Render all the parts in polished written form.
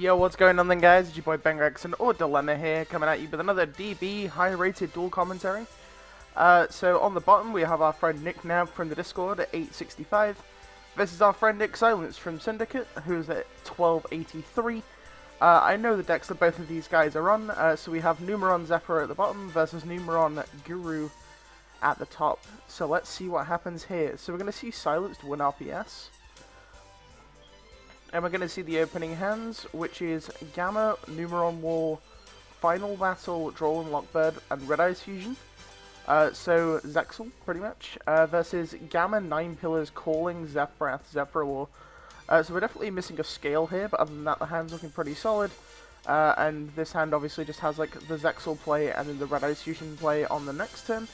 Yo, what's going on then, guys? It's your boy Benrex or Dilemma here, coming at you with another DB high-rated duel commentary. So on the bottom we have our friend Nick Nav from the Discord at 865. This is our friend Nick Silence from Syndicate, who's at 1283. I know the decks that both of these guys are on, so we have Numeron Zefra at the bottom versus Numeron Guru at the top. So let's see what happens here. So we're going to see Silenced win RPS. And we're going to see the opening hands, which is Gamma, Numeron Wall, Final Battle, Droll and Lockbird, and Red Eyes Fusion. So Zexal, pretty much, versus Gamma, 9 Pillars, Calling, Zefra, Zefra War. So we're definitely missing a scale here, but other than that, the hand's looking pretty solid. And this hand obviously just has like the Zexal play and then the Red Eyes Fusion play on the next turn.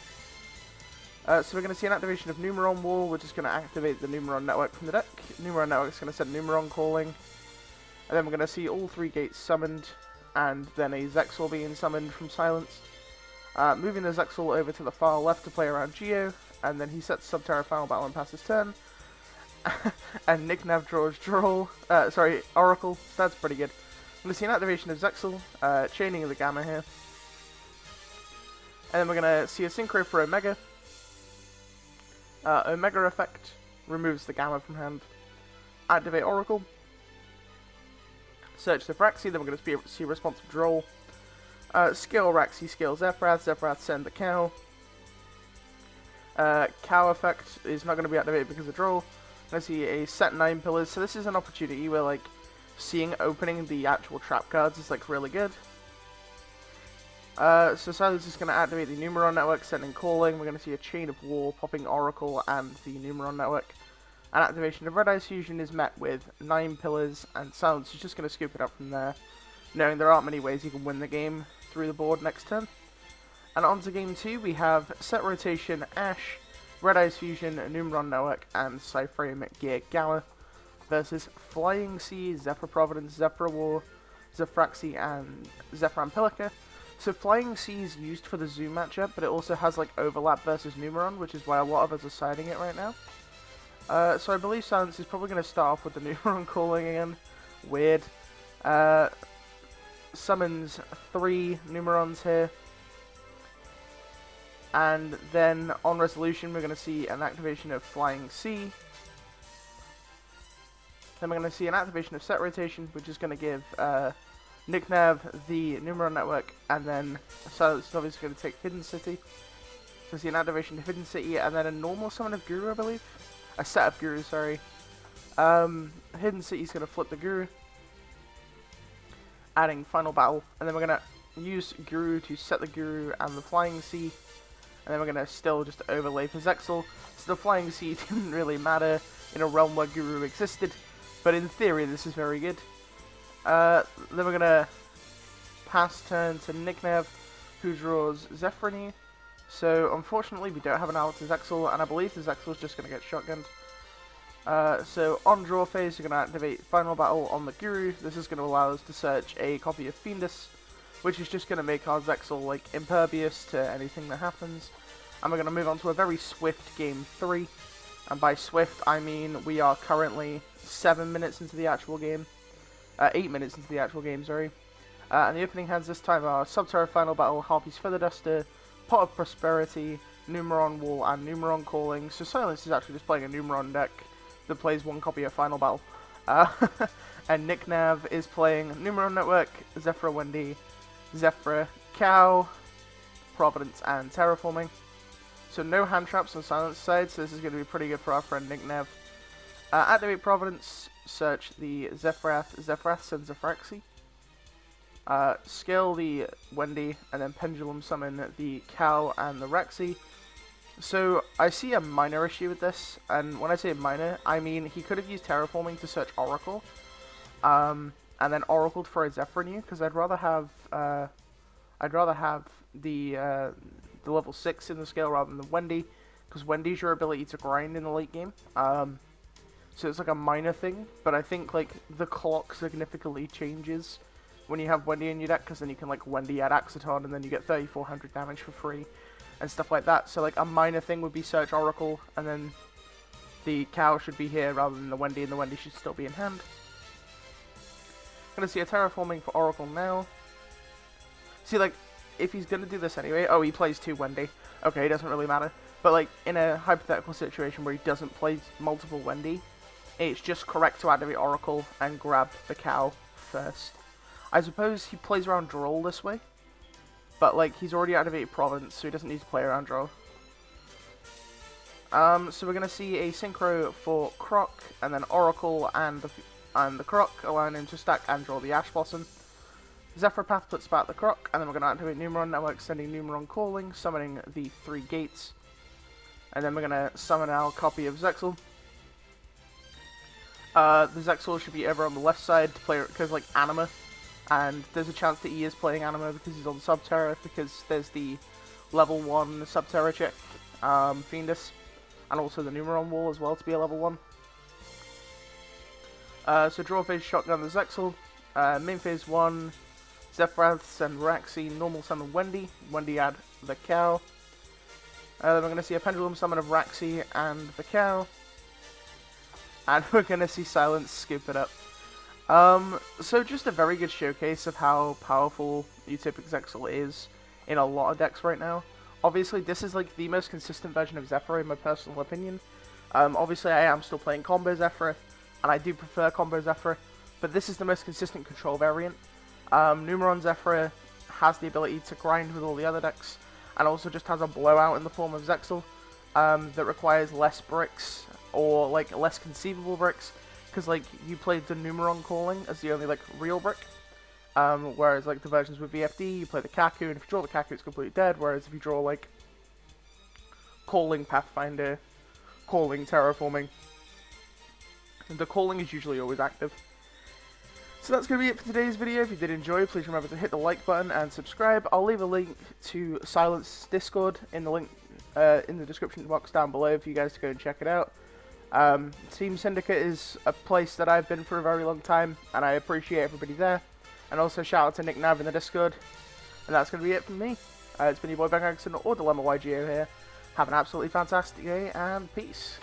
So we're going to see an activation of Numeron Wall, which is going to activate the Numeron Network from the deck. Numeron Network is going to send Numeron Calling. And then we're going to see all 3 gates summoned, and then a Zexal being summoned from Silence. Moving the Zexal over to the far left to play around Geo, and then he sets Subterra Final Battle and passes turn. And Nick Nav draws Oracle. That's pretty good. I'm going to see an activation of Zexal, chaining of the Gamma here. And then we're going to see a Synchro for Omega. Omega effect removes the Gamma from hand. Activate Oracle. Search the Raxi, then we're going to see responsive Droll. Scale Raxi, scale Zefrath, Zefrath send the Cow. Cow effect is not going to be activated because of Droll. I'm going to see a set 9 Pillars, so this is an opportunity where like seeing opening the actual trap cards is like really good. So Silence is going to activate the Numeron Network, sending Calling. We're going to see a Chain of War, popping Oracle and the Numeron Network. An activation of Red Eyes Fusion is met with 9 Pillars, and Silence is just going to scoop it up from there, knowing there aren't many ways you can win the game through the board next turn. And on to game 2, we have Set Rotation, Ash, Red Eyes Fusion, Numeron Network, and Cyframe Gear Gala versus Flying Sea, Zefra Providence, Zefra War, Zefraxi, and Zefra Ampelica. So Flying Sea is used for the Zoom matchup, but it also has like overlap versus Numeron, which is why a lot of us are siding it right now. So I believe Silence is probably going to start off with the Numeron Calling again. Weird. Summons 3 Numerons here. And then on resolution we're going to see an activation of Flying Sea. Then we're going to see an activation of Set Rotation, which is going to give Nick Nav the Numeron Network, and then Silence is obviously going to take Hidden City. So see an activation of Hidden City, and then a normal summon of Guru, I believe. A set of Guru, sorry. Hidden City is going to flip the Guru, adding Final Battle, and then we're going to use Guru to set the Guru and the Flying Sea, and then we're going to still just overlay for Zexal. So the Flying Sea didn't really matter in a realm where Guru existed, but in theory this is very good. Then we're going to pass turn to Nick Nav, who draws Zefra. So unfortunately we don't have an ally to Zexal, and I believe the Zexal is just going to get shotgunned. So on draw phase you're going to activate Final Battle on the Guru. This is going to allow us to search a copy of Fiendus, which is just going to make our Zexal like impervious to anything that happens. And we're going to move on to a very swift game 3. And by swift I mean we are currently 7 minutes into the actual game. 8 minutes into the actual game, sorry. And the opening hands this time are Subterra Final Battle, Harpy's Feather Duster, Pot of Prosperity, Numeron Wall, and Numeron Calling. So Silence is actually just playing a Numeron deck that plays 1 copy of Final Battle. And Nick Nav is playing Numeron Network, Zefra Wendy, Zefra Cow, Providence, and Terraforming. So no hand traps on Silence's side, so this is going to be pretty good for our friend Nick Nav. Activate Providence, search the Zefrath sends a Zefraxi. Scale the Wendy, and then Pendulum summon the Cow and the Raxi. So I see a minor issue with this, and when I say minor, I mean he could have used Terraforming to search Oracle, and then Oracled for a Zefra, because I'd rather have the level 6 in the scale rather than the Wendy, because Wendy's your ability to grind in the late game. So it's like a minor thing, but I think like the clock significantly changes when you have Wendy in your deck, because then you can like Wendy add Axiton, and then you get 3400 damage for free, and stuff like that. So like a minor thing would be search Oracle, and then the Cow should be here rather than the Wendy, and the Wendy should still be in hand. Gonna see a terraforming for Oracle now. See, like, if he's gonna do this anyway... Oh, he plays 2 Wendy. Okay, it doesn't really matter. But, like, in a hypothetical situation where he doesn't play multiple Wendy, it's just correct to activate Oracle and grab the cow first. I suppose he plays around Duel this way. But, like, he's already activated Province, so he doesn't need to play around Duel. So we're going to see a Synchro for Croc, and then Oracle and the Croc, allowing him to stack and draw the Ash Blossom. Zefra Path puts back the Croc, and then we're going to activate Numeron. Now we're extending Numeron Calling, summoning the 3 gates. And then we're going to summon our copy of Zexal. The Zexal should be over on the left side to play, because, like, Anima. And there's a chance that he is playing Anima because he's on Subterra, because there's the level 1 Subterra chick, Fiendus. And also the Numeron wall as well to be a level 1. So draw phase, shotgun the Zexal. Main phase 1, Zefra and Raxi, normal summon Wendy. Wendy add the cow. Then we're going to see a pendulum summon of Raxi and the cow. And we're going to see Silence scoop it up. So just a very good showcase of how powerful Utopic Zexal is in a lot of decks right now. Obviously, this is like the most consistent version of Zefra in my personal opinion. Obviously, I am still playing Combo Zefra, and I do prefer Combo Zefra, but this is the most consistent control variant. Numeron Zefra has the ability to grind with all the other decks, and also just has a blowout in the form of Zexal that requires less bricks, or like less conceivable bricks, because like you played the Numeron Calling as the only like real brick. Whereas, like, the versions with VFD, you play the Kaku, and if you draw the Kaku, it's completely dead, whereas if you draw, like, Calling Pathfinder, Calling Terraforming, the Calling is usually always active. So that's going to be it for today's video. If you did enjoy, please remember to hit the like button and subscribe. I'll leave a link to Silence Discord in the link in the description box down below for you guys to go and check it out. Team Syndicate is a place that I've been for a very long time, and I appreciate everybody there. And also shout out to Nick Nav in the Discord. And that's going to be it from me. It's been your boy Ben Gregson or Dilemma YGO here. Have an absolutely fantastic day and peace.